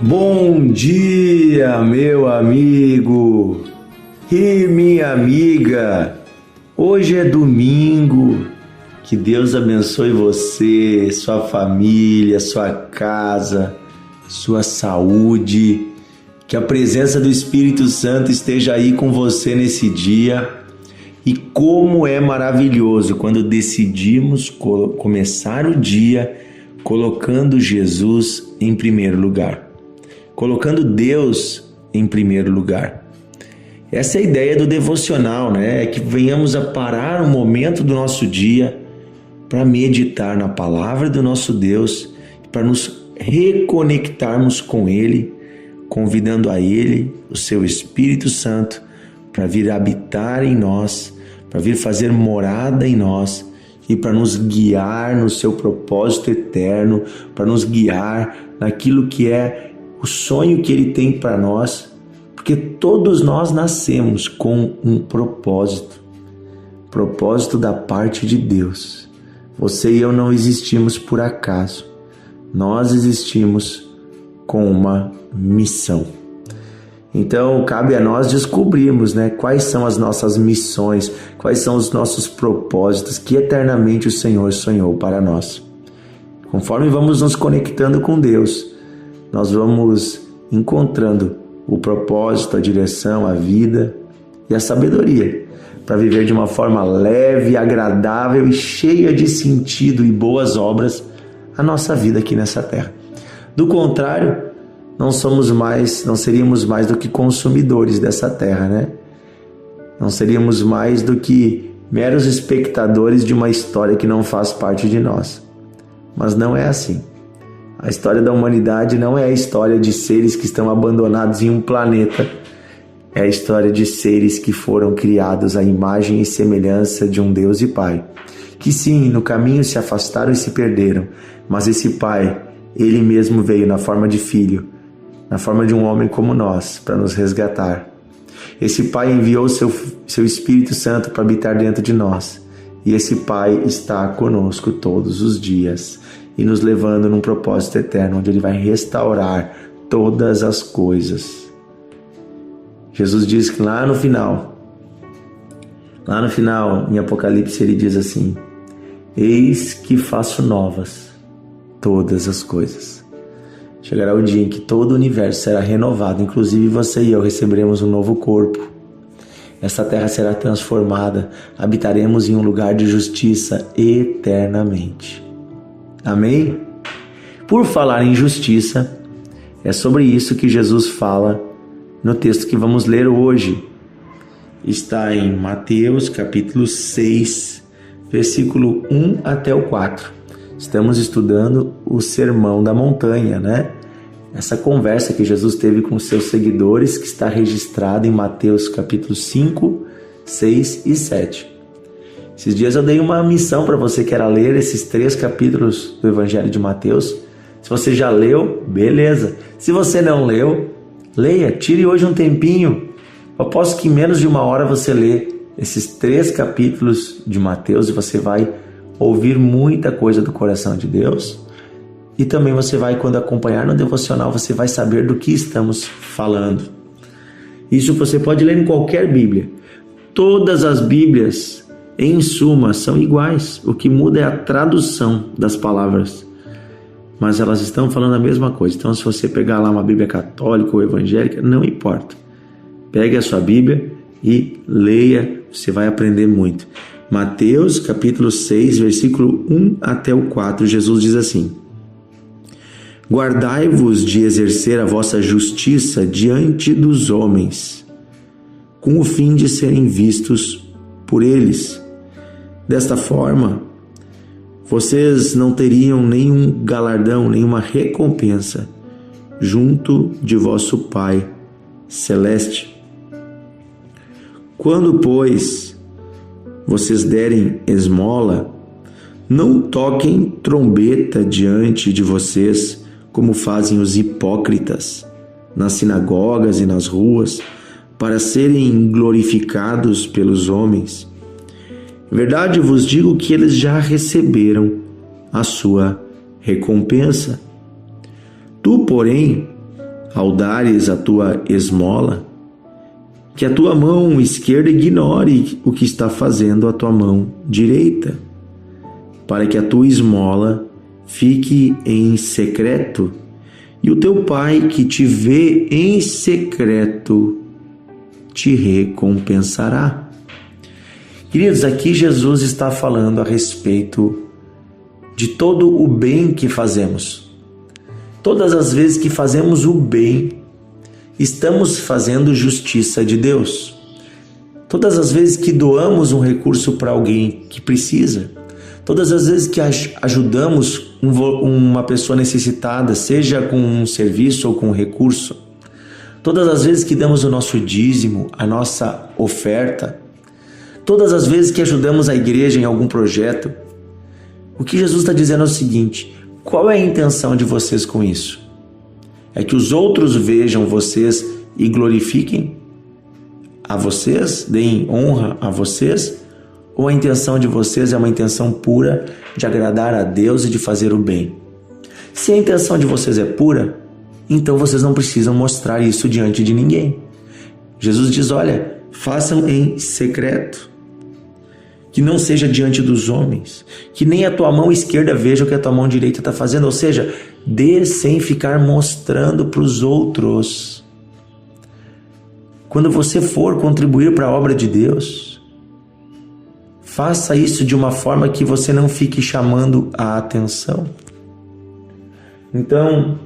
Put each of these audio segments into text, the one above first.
Bom dia, meu amigo e minha amiga. Hoje é domingo. Que Deus abençoe você, sua família, sua casa, sua saúde. Que a presença do Espírito Santo esteja aí com você nesse dia. E como é maravilhoso quando decidimos começar o dia colocando Jesus em primeiro lugar. Colocando Deus em primeiro lugar. Essa é a ideia do devocional, né? É que venhamos a parar um momento do nosso dia para meditar na palavra do nosso Deus, para nos reconectarmos com Ele, convidando a Ele, o seu Espírito Santo, para vir habitar em nós, para vir fazer morada em nós e para nos guiar no seu propósito eterno, para nos guiar naquilo que é o sonho que Ele tem para nós, porque todos nós nascemos com um propósito da parte de Deus. Você e eu não existimos por acaso, nós existimos com uma missão. Então cabe a nós descobrirmos, quais são as nossas missões, quais são os nossos propósitos que eternamente o Senhor sonhou para nós. Conforme vamos nos conectando com Deus, nós vamos encontrando o propósito, a direção, a vida e a sabedoria para viver de uma forma leve, agradável e cheia de sentido e boas obras a nossa vida aqui nessa terra. Do contrário, não seríamos mais do que consumidores dessa terra, Não seríamos mais do que meros espectadores de uma história que não faz parte de nós. Mas não é assim. A história da humanidade não é a história de seres que estão abandonados em um planeta. É a história de seres que foram criados à imagem e semelhança de um Deus e Pai. Que sim, no caminho se afastaram e se perderam. Mas esse Pai, Ele mesmo veio na forma de filho, na forma de um homem como nós, para nos resgatar. Esse Pai enviou seu Espírito Santo para habitar dentro de nós. E esse Pai está conosco todos os dias e nos levando num propósito eterno, onde Ele vai restaurar todas as coisas. Jesus diz que lá no final, em Apocalipse, Ele diz assim: eis que faço novas todas as coisas. Chegará o dia em que todo o universo será renovado, inclusive você e eu receberemos um novo corpo. Essa terra será transformada, habitaremos em um lugar de justiça eternamente. Amém? Por falar em justiça, é sobre isso que Jesus fala no texto que vamos ler hoje. Está em Mateus capítulo 6, versículo 1 até o 4. Estamos estudando o Sermão da Montanha, Essa conversa que Jesus teve com seus seguidores, que está registrada em Mateus capítulo 5, 6 e 7. Esses dias eu dei uma missão para você, que era ler esses 3 capítulos do Evangelho de Mateus. Se você já leu, beleza. Se você não leu, leia, tire hoje um tempinho. Eu aposto que em menos de 1 hora você lê esses 3 capítulos de Mateus e você vai ouvir muita coisa do coração de Deus. E também você vai, quando acompanhar no devocional, você vai saber do que estamos falando. Isso você pode ler em qualquer Bíblia. Todas as Bíblias, em suma, são iguais. O que muda é a tradução das palavras. Mas elas estão falando a mesma coisa. Então, se você pegar lá uma Bíblia católica ou evangélica, não importa. Pegue a sua Bíblia e leia, você vai aprender muito. Mateus capítulo 6, versículo 1 até o 4, Jesus diz assim: guardai-vos de exercer a vossa justiça diante dos homens, com o fim de serem vistos por eles. Desta forma, vocês não teriam nenhum galardão, nenhuma recompensa junto de vosso Pai Celeste. Quando, pois, vocês derem esmola, não toquem trombeta diante de vocês, como fazem os hipócritas nas sinagogas e nas ruas, para serem glorificados pelos homens. Em verdade vos digo que eles já receberam a sua recompensa. Tu, porém, ao dares a tua esmola, que a tua mão esquerda ignore o que está fazendo a tua mão direita, para que a tua esmola fique em secreto, e o teu Pai que te vê em secreto te recompensará. Queridos, aqui Jesus está falando a respeito de todo o bem que fazemos. Todas as vezes que fazemos o bem, estamos fazendo justiça de Deus. Todas as vezes que doamos um recurso para alguém que precisa, todas as vezes que ajudamos uma pessoa necessitada, seja com um serviço ou com um recurso, todas as vezes que damos o nosso dízimo, a nossa oferta, todas as vezes que ajudamos a igreja em algum projeto, o que Jesus está dizendo é o seguinte: qual é a intenção de vocês com isso? É que os outros vejam vocês e glorifiquem a vocês, deem honra a vocês? Ou a intenção de vocês é uma intenção pura de agradar a Deus e de fazer o bem? Se a intenção de vocês é pura, então vocês não precisam mostrar isso diante de ninguém. Jesus diz: olha, façam em secreto, que não seja diante dos homens, que nem a tua mão esquerda veja o que a tua mão direita está fazendo, ou seja, dê sem ficar mostrando para os outros. Quando você for contribuir para a obra de Deus, faça isso de uma forma que você não fique chamando a atenção. Então,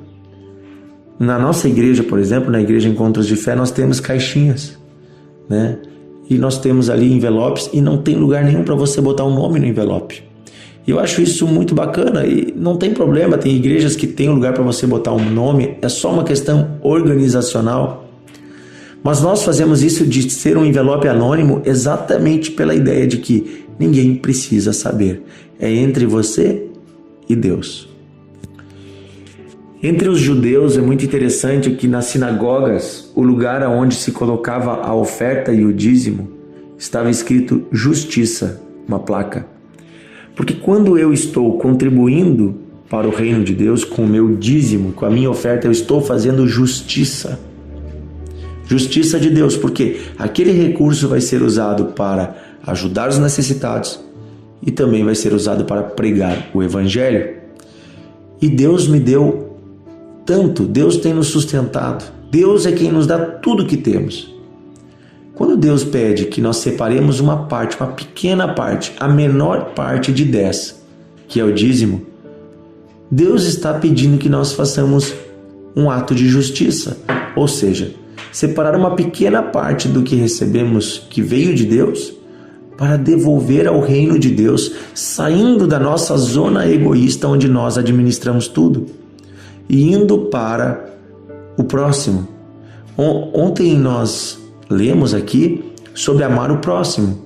na nossa igreja, por exemplo, na Igreja Encontros de Fé, nós temos caixinhas, né? E nós temos ali envelopes e não tem lugar nenhum para você botar um nome no envelope. E eu acho isso muito bacana e não tem problema, tem igrejas que tem lugar para você botar um nome, é só uma questão organizacional. Mas nós fazemos isso de ser um envelope anônimo exatamente pela ideia de que ninguém precisa saber. É entre você e Deus. Entre os judeus é muito interessante que nas sinagogas, o lugar onde se colocava a oferta e o dízimo, estava escrito justiça, uma placa. Porque quando eu estou contribuindo para o reino de Deus com o meu dízimo, com a minha oferta, eu estou fazendo justiça. Justiça de Deus, porque aquele recurso vai ser usado para ajudar os necessitados e também vai ser usado para pregar o Evangelho. E Deus me deu tanto, Deus tem nos sustentado, Deus é quem nos dá tudo que temos. Quando Deus pede que nós separemos uma parte, uma pequena parte, a menor parte de 10, que é o dízimo, Deus está pedindo que nós façamos um ato de justiça, ou seja, separar uma pequena parte do que recebemos, que veio de Deus, para devolver ao reino de Deus, saindo da nossa zona egoísta onde nós administramos tudo e indo para o próximo. Ontem nós lemos aqui sobre amar o próximo,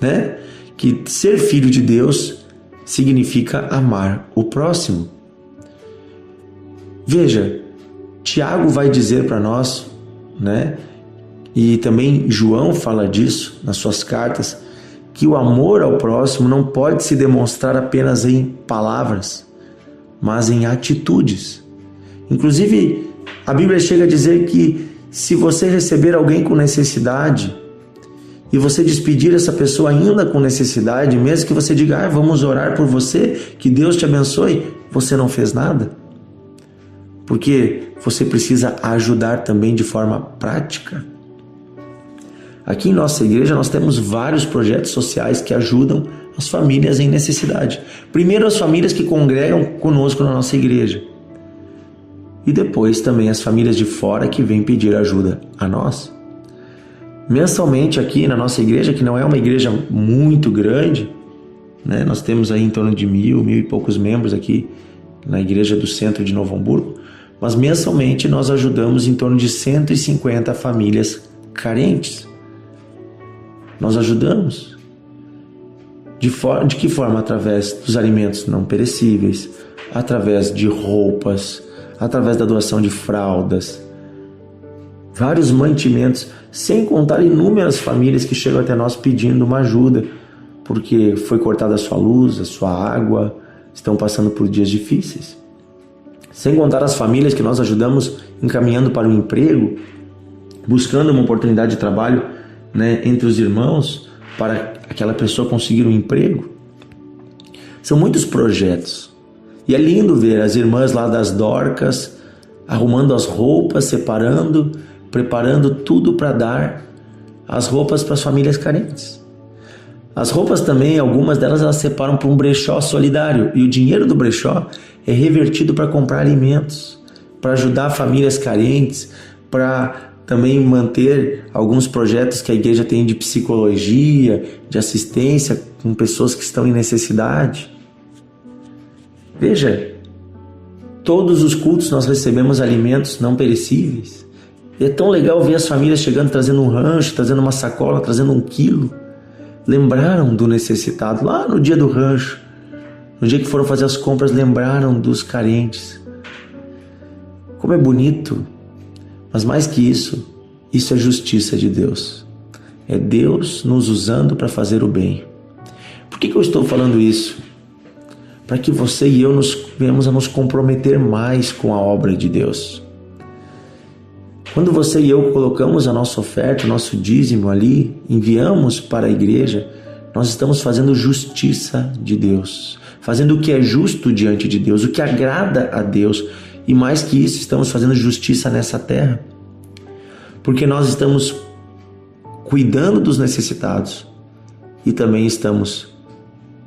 né? Que ser filho de Deus significa amar o próximo. Veja, Tiago vai dizer para nós, né? E também João fala disso nas suas cartas, que o amor ao próximo não pode se demonstrar apenas em palavras, mas em atitudes. Inclusive, a Bíblia chega a dizer que se você receber alguém com necessidade e você despedir essa pessoa ainda com necessidade, mesmo que você diga, vamos orar por você, que Deus te abençoe, você não fez nada. Porque você precisa ajudar também de forma prática. Aqui em nossa igreja nós temos vários projetos sociais que ajudam as famílias em necessidade. Primeiro as famílias que congregam conosco na nossa igreja. E depois também as famílias de fora que vêm pedir ajuda a nós. Mensalmente aqui na nossa igreja, que não é uma igreja muito grande, né? Nós temos aí em torno de 1.000 e poucos membros aqui na igreja do centro de Novo Hamburgo, mas mensalmente nós ajudamos em torno de 150 famílias carentes. Nós ajudamos. De que forma? Através dos alimentos não perecíveis, através de roupas, através da doação de fraldas, vários mantimentos, sem contar inúmeras famílias que chegam até nós pedindo uma ajuda, porque foi cortada a sua luz, a sua água, estão passando por dias difíceis. Sem contar as famílias que nós ajudamos encaminhando para o emprego, buscando uma oportunidade de trabalho, né, entre os irmãos, para aquela pessoa conseguir um emprego. São muitos projetos. E é lindo ver as irmãs lá das Dorcas arrumando as roupas, separando, preparando tudo para dar as roupas para as famílias carentes. As roupas também, algumas delas elas separam para um brechó solidário, e o dinheiro do brechó é revertido para comprar alimentos, para ajudar famílias carentes, para também manter alguns projetos que a igreja tem de psicologia, de assistência com pessoas que estão em necessidade. Veja, todos os cultos nós recebemos alimentos não perecíveis. E é tão legal ver as famílias chegando, trazendo um rancho, trazendo uma sacola, trazendo 1 quilo. Lembraram do necessitado lá no dia do rancho. No dia que foram fazer as compras, lembraram dos carentes. Como é bonito. Mas mais que isso é justiça de Deus. É Deus nos usando para fazer o bem. Por que eu estou falando isso? Para que você e eu venhamos a nos comprometer mais com a obra de Deus. Quando você e eu colocamos a nossa oferta, o nosso dízimo ali, enviamos para a igreja, nós estamos fazendo justiça de Deus, fazendo o que é justo diante de Deus, o que agrada a Deus, e mais que isso, estamos fazendo justiça nessa terra, porque nós estamos cuidando dos necessitados e também estamos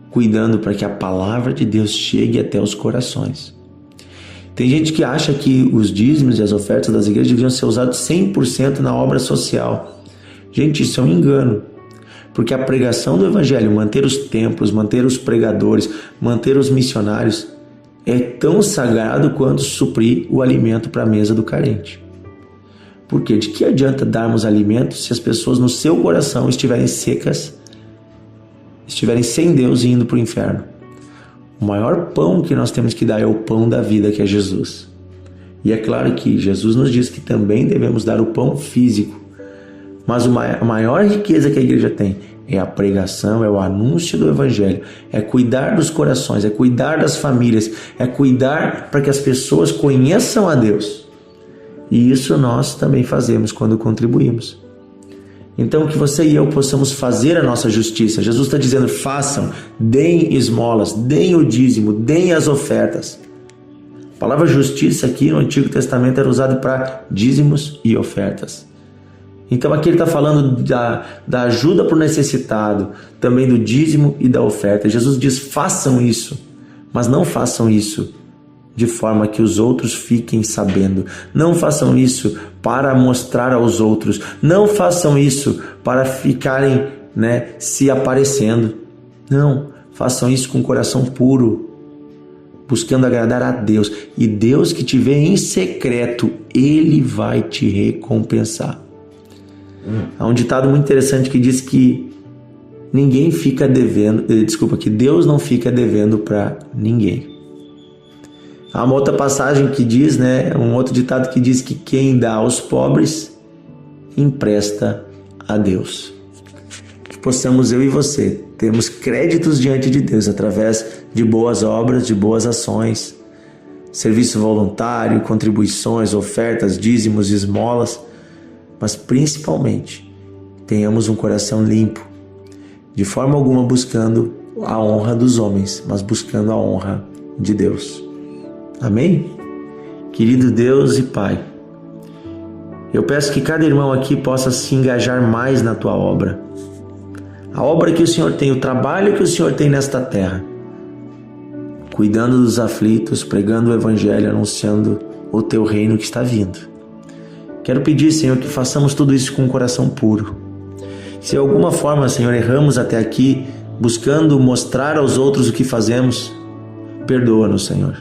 cuidando para que a palavra de Deus chegue até os corações. Tem gente que acha que os dízimos e as ofertas das igrejas deviam ser usados 100% na obra social. Gente, isso é um engano. Porque a pregação do evangelho, manter os templos, manter os pregadores, manter os missionários, é tão sagrado quanto suprir o alimento para a mesa do carente. Porque de que adianta darmos alimento se as pessoas no seu coração estiverem secas, estiverem sem Deus e indo para o inferno? O maior pão que nós temos que dar é o pão da vida, que é Jesus. E é claro que Jesus nos diz que também devemos dar o pão físico. Mas a maior riqueza que a igreja tem é a pregação, é o anúncio do evangelho, é cuidar dos corações, é cuidar das famílias, é cuidar para que as pessoas conheçam a Deus. E isso nós também fazemos quando contribuímos. Então que você e eu possamos fazer a nossa justiça. Jesus está dizendo: façam, deem esmolas, deem o dízimo, deem as ofertas. A palavra justiça aqui no Antigo Testamento era usada para dízimos e ofertas. Então aqui ele está falando da ajuda para o necessitado, também do dízimo e da oferta. Jesus diz: façam isso, mas não façam isso de forma que os outros fiquem sabendo. Não façam isso para mostrar aos outros. Não façam isso para ficarem, se aparecendo. Não, façam isso com o coração puro, buscando agradar a Deus. E Deus que te vê em secreto, Ele vai te recompensar. Há um ditado muito interessante que diz que que Deus não fica devendo para ninguém. Há uma outra passagem que diz, um outro ditado que diz que quem dá aos pobres, empresta a Deus. Que possamos, eu e você, termos créditos diante de Deus através de boas obras, de boas ações, serviço voluntário, contribuições, ofertas, dízimos, esmolas, mas principalmente tenhamos um coração limpo, de forma alguma buscando a honra dos homens, mas buscando a honra de Deus. Amém? Querido Deus e Pai, eu peço que cada irmão aqui possa se engajar mais na Tua obra. A obra que o Senhor tem, o trabalho que o Senhor tem nesta terra, cuidando dos aflitos, pregando o Evangelho, anunciando o Teu reino que está vindo. Quero pedir, Senhor, que façamos tudo isso com um coração puro. Se de alguma forma, Senhor, erramos até aqui, buscando mostrar aos outros o que fazemos, perdoa-nos, Senhor.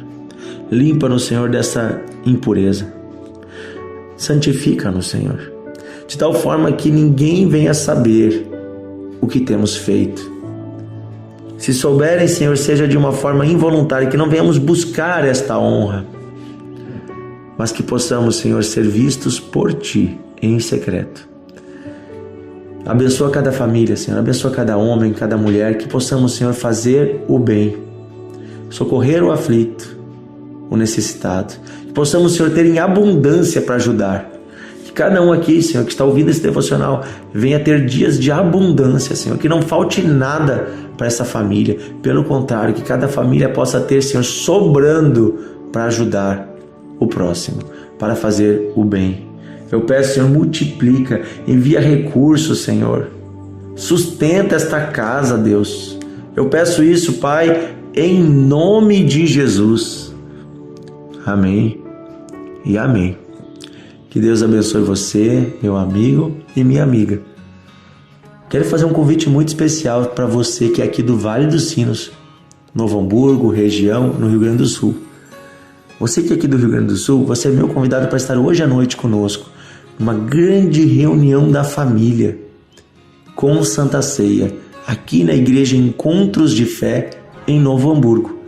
Limpa-nos, Senhor, dessa impureza. Santifica-nos, Senhor, de tal forma que ninguém venha saber o que temos feito. Se souberem, Senhor, seja de uma forma involuntária, que não venhamos buscar esta honra, mas que possamos, Senhor, ser vistos por Ti em secreto. Abençoa cada família, Senhor, abençoa cada homem, cada mulher, que possamos, Senhor, fazer o bem, socorrer o aflito, o necessitado. Que possamos, Senhor, ter em abundância para ajudar. Que cada um aqui, Senhor, que está ouvindo esse devocional, venha ter dias de abundância, Senhor. Que não falte nada para essa família. Pelo contrário, que cada família possa ter, Senhor, sobrando para ajudar o próximo, para fazer o bem. Eu peço, Senhor, multiplica, envia recursos, Senhor. Sustenta esta casa, Deus. Eu peço isso, Pai, em nome de Jesus. Amém e amém. Que Deus abençoe você, meu amigo e minha amiga. Quero fazer um convite muito especial para você que é aqui do Vale dos Sinos, Novo Hamburgo, região, no Rio Grande do Sul. Você que é aqui do Rio Grande do Sul, você é meu convidado para estar hoje à noite conosco, numa grande reunião da família, com Santa Ceia, aqui na Igreja Encontros de Fé, em Novo Hamburgo.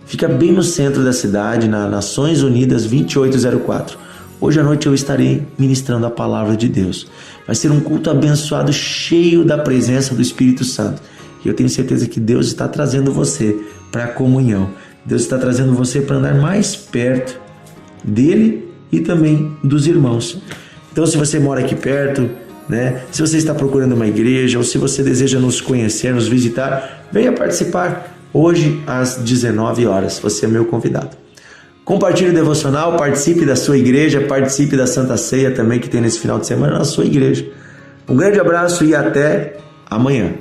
Fica bem no centro da cidade, na Nações Unidas 2804. Hoje à noite eu estarei ministrando a palavra de Deus. Vai ser um culto abençoado, cheio da presença do Espírito Santo. E eu tenho certeza que Deus está trazendo você para a comunhão. Deus está trazendo você para andar mais perto dele e também dos irmãos. Então, se você mora aqui perto, se você está procurando uma igreja ou se você deseja nos conhecer, nos visitar, venha participar hoje às 19 horas. Você é meu convidado. Compartilhe o devocional, participe da sua igreja, participe da Santa Ceia também que tem nesse final de semana na sua igreja. Um grande abraço e até amanhã.